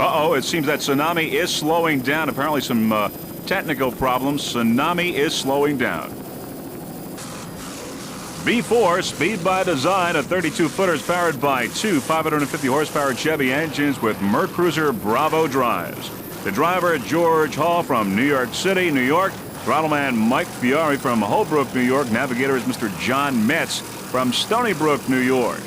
Uh-oh, it seems that Tsunami is slowing down. Apparently some technical problems. Tsunami is slowing down. V4, speed by design, a 32-footers powered by two 550-horsepower Chevy engines with Mercruiser Bravo drives. The driver, George Hall from New York City, New York. Throttleman Mike Fiore from Holbrook, New York. Navigator is Mr. John Metz from Stony Brook, New York.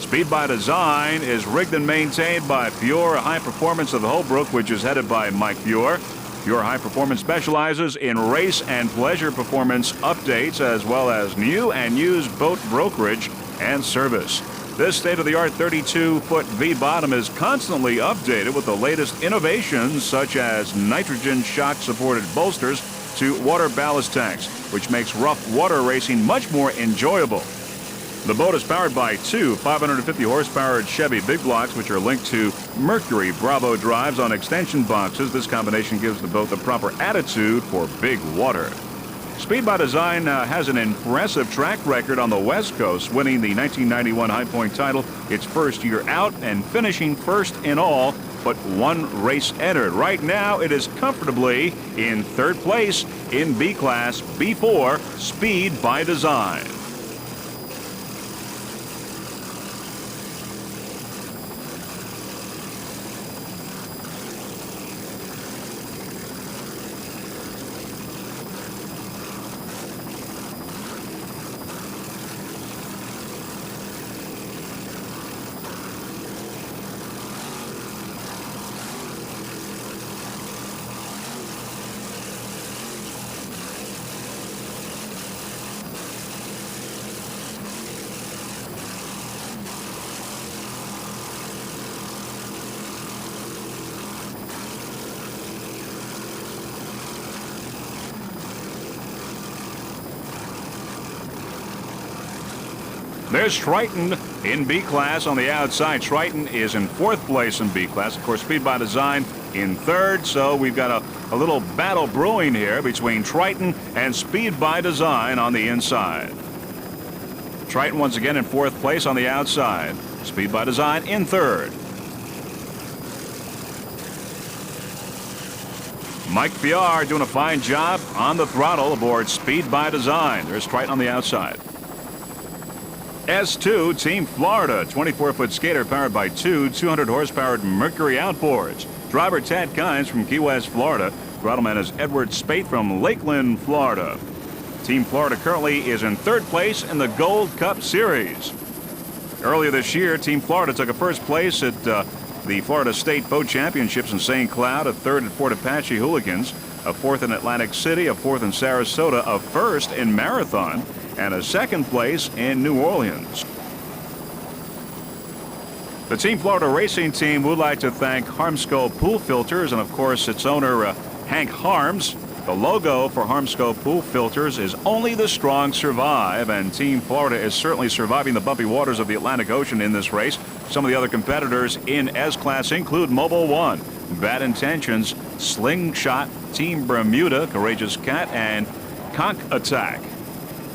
Speed by Design is rigged and maintained by Fiore High Performance of Holbrook, which is headed by Mike Fiore. Fiore High Performance specializes in race and pleasure performance updates, as well as new and used boat brokerage and service. This state-of-the-art 32-foot V-bottom is constantly updated with the latest innovations, such as nitrogen shock-supported bolsters to water ballast tanks, which makes rough water racing much more enjoyable. The boat is powered by two 550-horsepower Chevy big blocks, which are linked to Mercury Bravo drives on extension boxes. This combination gives the boat the proper attitude for big water. Speed by Design has an impressive track record on the West Coast, winning the 1991 High Point title its first year out and finishing first in all but one race entered. Right now, it is comfortably in third place in B-Class B4 Speed by Design. There's Triton in B-Class on the outside. Triton is in fourth place in B-Class. Of course, Speed by Design in third, so we've got a little battle brewing here between Triton and Speed by Design on the inside. Triton once again in fourth place on the outside. Speed by Design in third. Mike Fiore doing a fine job on the throttle aboard Speed by Design. There's Triton on the outside. S2 Team Florida, 24-foot skater powered by two 200-horsepower Mercury outboards. Driver Tad Kynes from Key West, Florida. Throttleman is Edward Spate from Lakeland, Florida. Team Florida currently is in third place in the Gold Cup Series. Earlier this year, Team Florida took a first place at the Florida State Boat Championships in St. Cloud, a third at Fort Apache Hooligans, a fourth in Atlantic City, a fourth in Sarasota, a first in Marathon, and a second place in New Orleans. The Team Florida racing team would like to thank Harmsco Pool Filters and, of course, its owner, Hank Harms. The logo for Harmsco Pool Filters is "Only the Strong Survive," and Team Florida is certainly surviving the bumpy waters of the Atlantic Ocean in this race. Some of the other competitors in S-Class include Mobil One, Bad Intentions, Slingshot, Team Bermuda, Courageous Cat, and Conch Attack.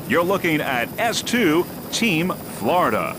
You're looking at S2 Team Florida.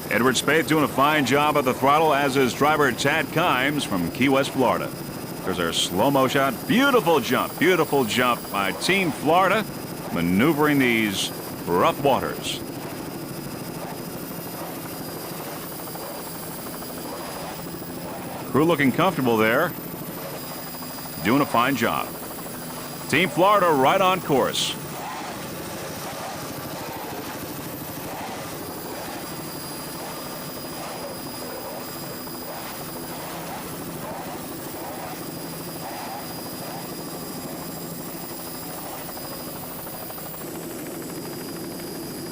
Edward Spade doing a fine job at the throttle, as is driver Tad Kymes from Key West, Florida. There's our slow-mo shot. Beautiful jump by Team Florida, maneuvering these rough waters. Crew looking comfortable there, doing a fine job. Team Florida right on course.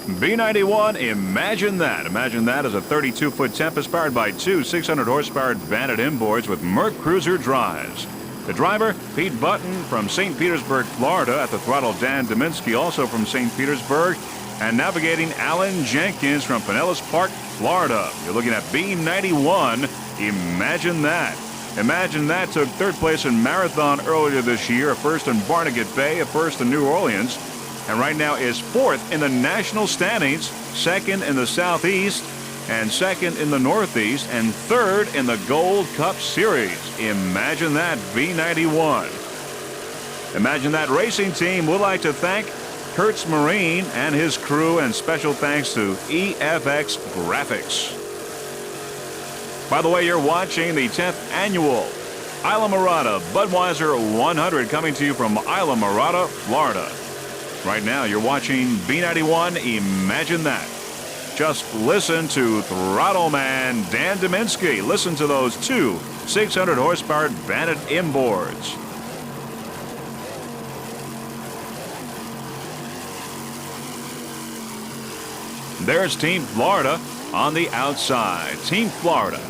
B91, imagine that. Imagine that as a 32-foot Tempest powered by two 600-horsepower Bandit inboards with Mercruiser drives. The driver, Pete Button from St. Petersburg, Florida. At the throttle, Dan Dominski, also from St. Petersburg. And navigating, Alan Jenkins from Pinellas Park, Florida. You're looking at B91. Imagine that. Imagine that took third place in Marathon earlier this year, a first in Barnegat Bay, a first in New Orleans, and right now is fourth in the national standings, second in the Southeast, and second in the Northeast, and third in the Gold Cup Series. Imagine that, B91. Imagine that racing team would like to thank Kurtz Marine and his crew, and special thanks to EFX Graphics. By the way, you're watching the 10th annual Islamorada Budweiser 100 coming to you from Islamorada, Florida. Right now, you're watching B91. Imagine that. Just listen to throttle man Dan Dominski. Listen to those two 600 horsepower Bandit inboards. There's Team Florida on the outside. Team Florida.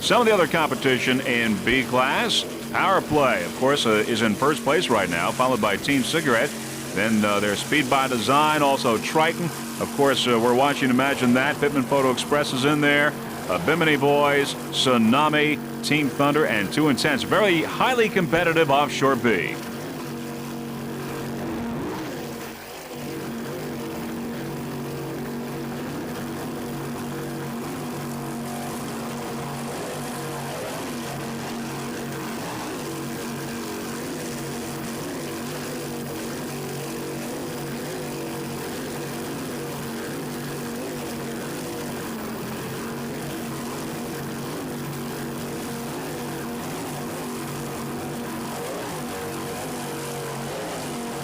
Some of the other competition in B class, Power Play, of course, is in first place right now, followed by Team Cigarette. Then there's Speed by Design, also Triton. Of course, we're watching Imagine That. Pittman Photo Express is in there. Bimini Boys, Tsunami, Team Thunder, and Too Intense. Very highly competitive Offshore B.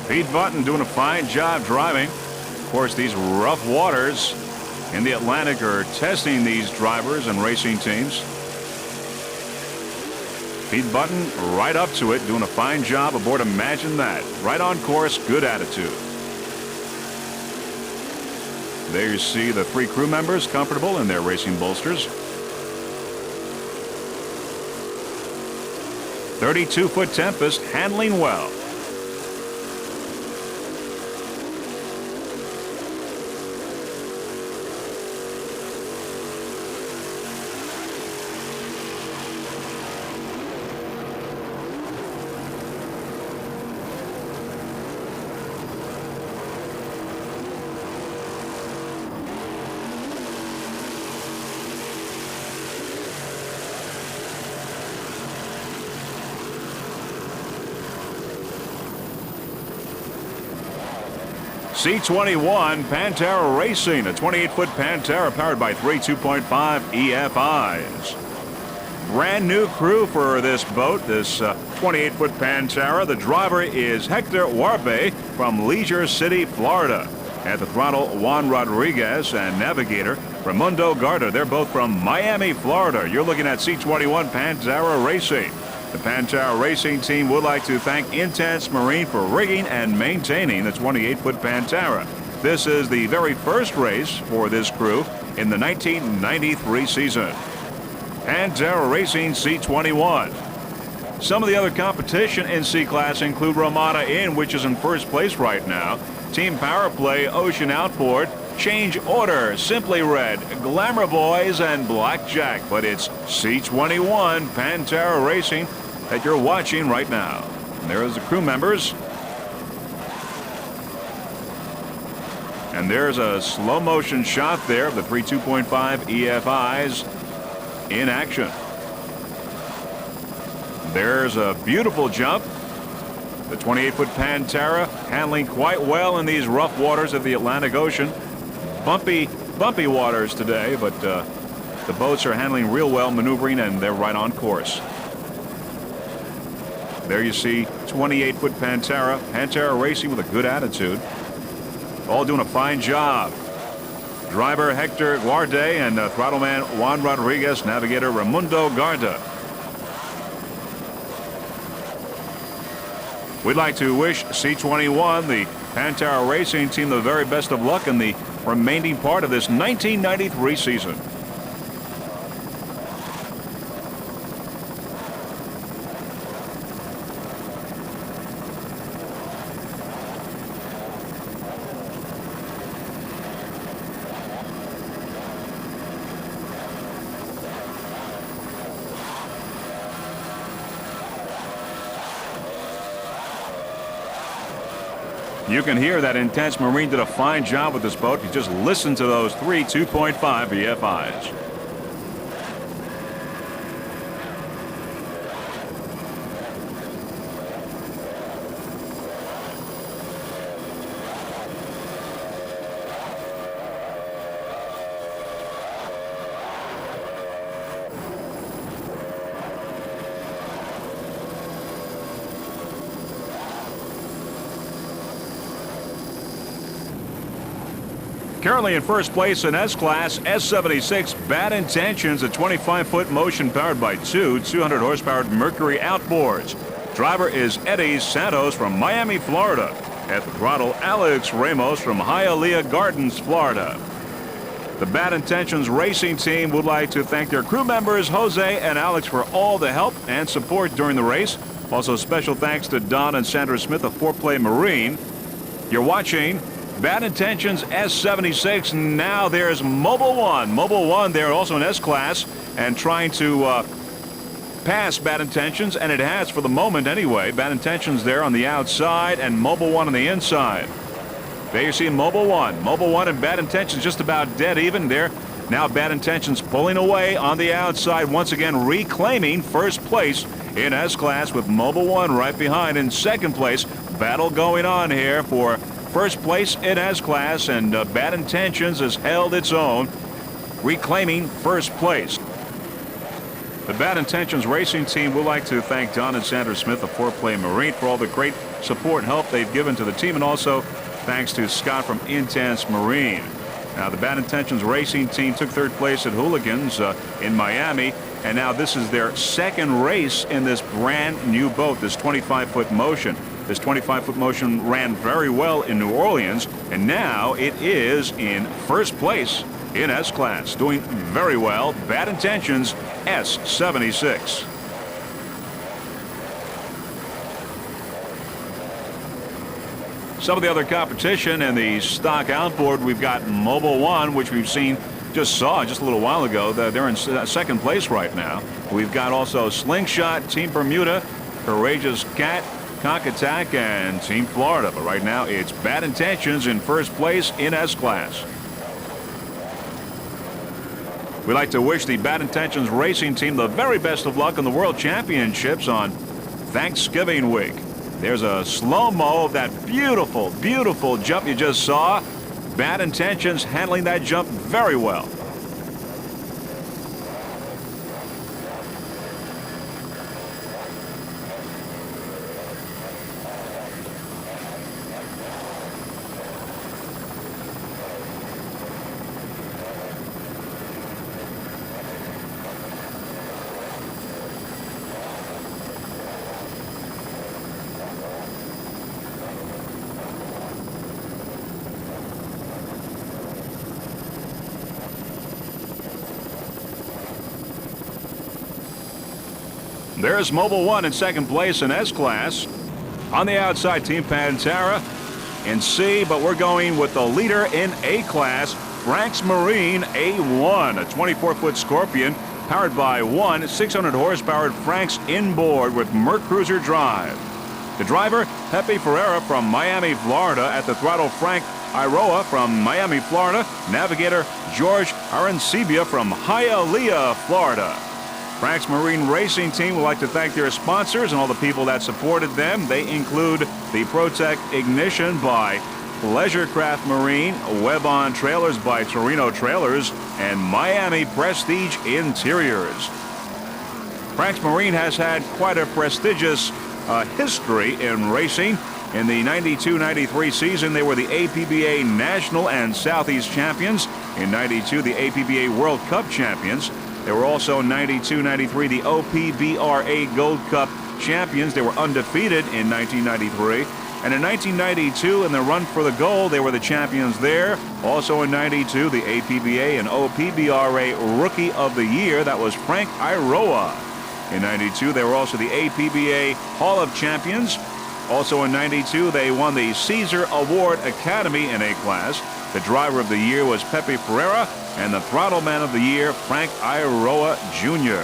Pete Button doing a fine job driving. Of course, these rough waters in the Atlantic are testing these drivers and racing teams. Pete Button right up to it, doing a fine job aboard Imagine That. Right on course, good attitude. There you see the three crew members comfortable in their racing bolsters. 32-foot Tempest handling well. C21 Pantara Racing, a 28-foot Pantara powered by three 2.5 EFIs. Brand new crew for this boat, this 28-foot Pantara. The driver is Hector Warbe from Leisure City, Florida. At the throttle, Juan Rodriguez, and navigator Raimundo Garda. They're both from Miami, Florida. You're looking at C21 Pantara Racing. The Pantara Racing team would like to thank Intense Marine for rigging and maintaining the 28-foot Pantara. This is the very first race for this crew in the 1993 season. Pantara Racing C21. Some of the other competition in C-Class include Ramada Inn, which is in first place right now. Team Power Play, Ocean Outboard, Change Order, Simply Red, Glamour Boys, and Blackjack. But it's C21 Pantara Racing that you're watching right now. And there's the crew members. And there's a slow motion shot there of the three 2.5 EFIs in action. There's a beautiful jump. The 28-foot Pantara handling quite well in these rough waters of the Atlantic Ocean. Bumpy waters today, but the boats are handling real well, maneuvering, and they're right on course. There you see 28-foot Pantara Racing with a good attitude. All doing a fine job. Driver Hector Guarde and throttle man Juan Rodriguez, navigator Raimundo Garda. We'd like to wish C21, the Pantara racing team, the very best of luck in the remaining part of this 1993 season. You can hear that Intense Marine did a fine job with this boat. You just listen to those three 2.5 BFIs. Currently in first place in S-Class, S76, Bad Intentions, a 25-foot motion powered by two 200-horsepower Mercury outboards. Driver is Eddie Santos from Miami, Florida. At the throttle, Alex Ramos from Hialeah Gardens, Florida. The Bad Intentions racing team would like to thank their crew members, Jose and Alex, for all the help and support during the race. Also, special thanks to Don and Sandra Smith of Foreplay Marine. You're watching Bad Intentions S76. Now there's Mobile One. Mobile One there also in S-Class and trying to pass Bad Intentions, and it has for the moment anyway. Bad Intentions there on the outside and Mobile One on the inside. There you see Mobile One. Mobile One and Bad Intentions just about dead even there. Now Bad Intentions pulling away on the outside, once again reclaiming first place in S-Class with Mobile One right behind in second place. Battle going on here for first place in S-Class, and Bad Intentions has held its own, reclaiming first place. The Bad Intentions racing team would like to thank Don and Sandra Smith of Foreplay Marine for all the great support and help they've given to the team, and also thanks to Scott from Intense Marine. Now, the Bad Intentions racing team took third place at Hooligans in Miami, and now this is their second race in this brand new boat, this 25-foot motion. This 25-foot motion ran very well in New Orleans, and now it is in first place in S-Class, doing very well. Bad Intentions S76. Some of the other competition in the stock outboard, we've got Mobile One, which we've seen, just a little while ago. They're in second place right now. We've got also Slingshot, Team Bermuda, Courageous Cat, Conk Attack, and Team Florida. But right now it's Bad Intentions in first place in S-Class. We'd like to wish the Bad Intentions racing team the very best of luck in the World Championships on Thanksgiving week. There's a slow-mo of that beautiful, beautiful jump you just saw. Bad Intentions handling that jump very well. There's Mobile One in second place in S-Class. On the outside, Team Pantara in C, but we're going with the leader in A-Class, Frank's Marine A1, a 24-foot Scorpion powered by one 600-horsepower Frank's inboard with Mercruiser drive. The driver, Pepe Ferreira from Miami, Florida. At the throttle, Frank Iroa from Miami, Florida. Navigator, George Arancibia from Hialeah, Florida. Frank's Marine Racing Team would like to thank their sponsors and all the people that supported them. They include the Protect Ignition by Pleasure Craft Marine, Web-On Trailers by Torino Trailers, and Miami Prestige Interiors. Frank's Marine has had quite a prestigious history in racing. In the 92-93 season, they were the APBA National and Southeast Champions. In 92, the APBA World Cup Champions. They were also in 92-93 the OPBRA Gold Cup champions. They were undefeated in 1993. And in 1992, in the run for the gold, they were the champions there. Also in 92, the APBA and OPBRA Rookie of the Year. That was Frank Iroa. In 92, they were also the APBA Hall of Champions. Also in 92, they won the Caesar Award Academy in A-Class. The driver of the year was Pepe Ferreira, and the throttle man of the year, Frank Iroa Jr.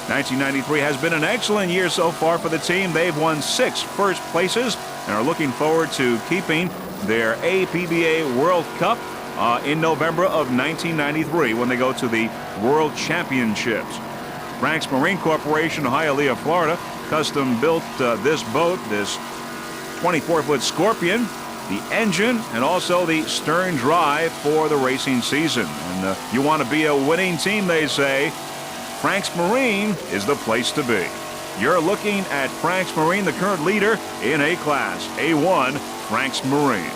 1993 has been an excellent year so far for the team. They've won 6 first places and are looking forward to keeping their APBA World Cup in November of 1993 when they go to the World Championships. Frank's Marine Corporation, Hialeah, Florida, custom built this boat, this 24-foot Scorpion, the engine, and also the stern drive for the racing season. And you want to be a winning team, they say, Frank's Marine is the place to be. You're looking at Frank's Marine, the current leader in A-Class, A1, Frank's Marine.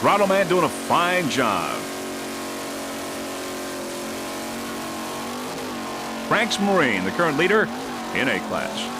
Throttle man doing a fine job. Frank's Marine, the current leader in A-Class.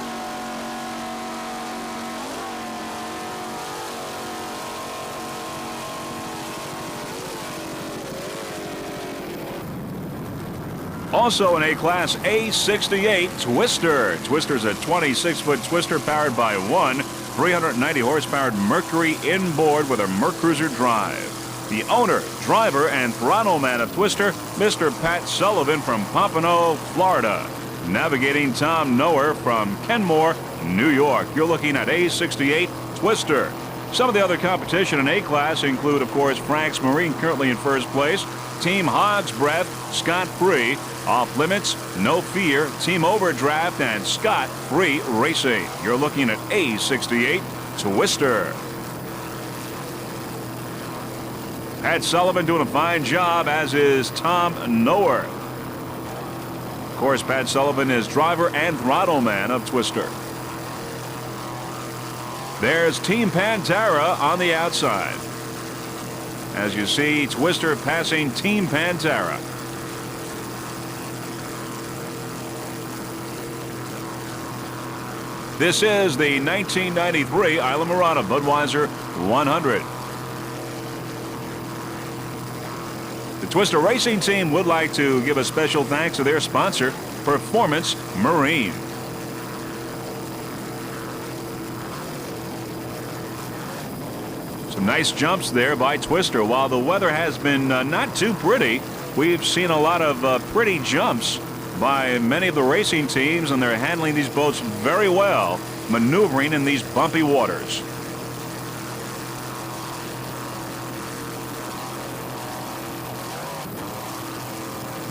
Also in A-Class, A68 Twister. Twister's a 26-foot twister powered by one 390-horsepower Mercury inboard with a Mercruiser drive. The owner, driver, and throttle man of Twister, Mr. Pat Sullivan from Pompano, Florida. Navigating Tom Noer from Kenmore, New York. You're looking at A68 Twister. Some of the other competition in A-Class include, of course, Frank's Marine currently in first place, Team Hogs Breath, Scott Free, Off Limits, No Fear, Team Overdraft, and Scott Free Racing. You're looking at A68 Twister. Pat Sullivan doing a fine job, as is Tom Noer. Of course, Pat Sullivan is driver and throttle man of Twister. There's Team Pantara on the outside. As you see, Twister passing Team Pantara. This is the 1993 Islamorada Budweiser 100. The Twister Racing Team would like to give a special thanks to their sponsor, Performance Marine. Some nice jumps there by Twister. While the weather has been not too pretty, we've seen a lot of pretty jumps by many of the racing teams, and they're handling these boats very well, maneuvering in these bumpy waters.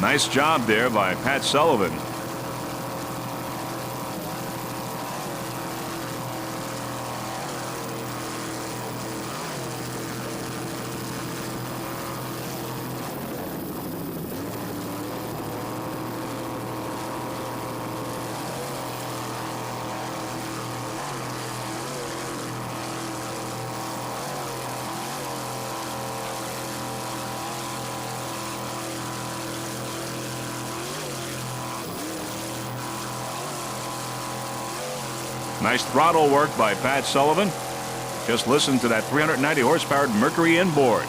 Nice job there by Pat Sullivan. Nice throttle work by Pat Sullivan. Just listen to that 390 horsepower Mercury inboard.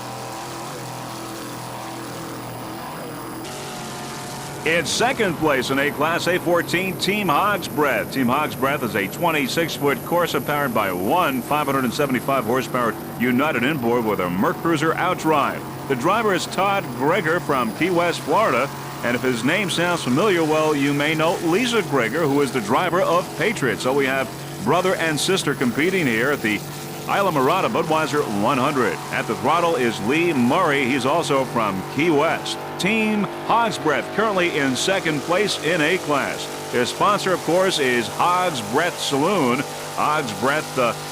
In second place in A-Class, A14, Team Hogs Breath. Team Hogs Breath is a 26-foot Corsa powered by one 575 horsepower United inboard with a Mercruiser outdrive. The driver is Todd Greger from Key West, Florida. And if his name sounds familiar, well, you may know Lisa Greger, who is the driver of Patriot. So we have brother and sister competing here at the Islamorada Budweiser 100. At the throttle is Lee Murray. He's also from Key West. Team Hogs Breath currently in second place in A-Class. Their sponsor, of course, is Hogs Breath Saloon. Hogs Breath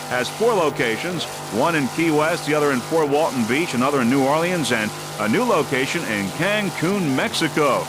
has 4 locations, one in Key West, the other in Fort Walton Beach, another in New Orleans, and a new location in Cancun, Mexico.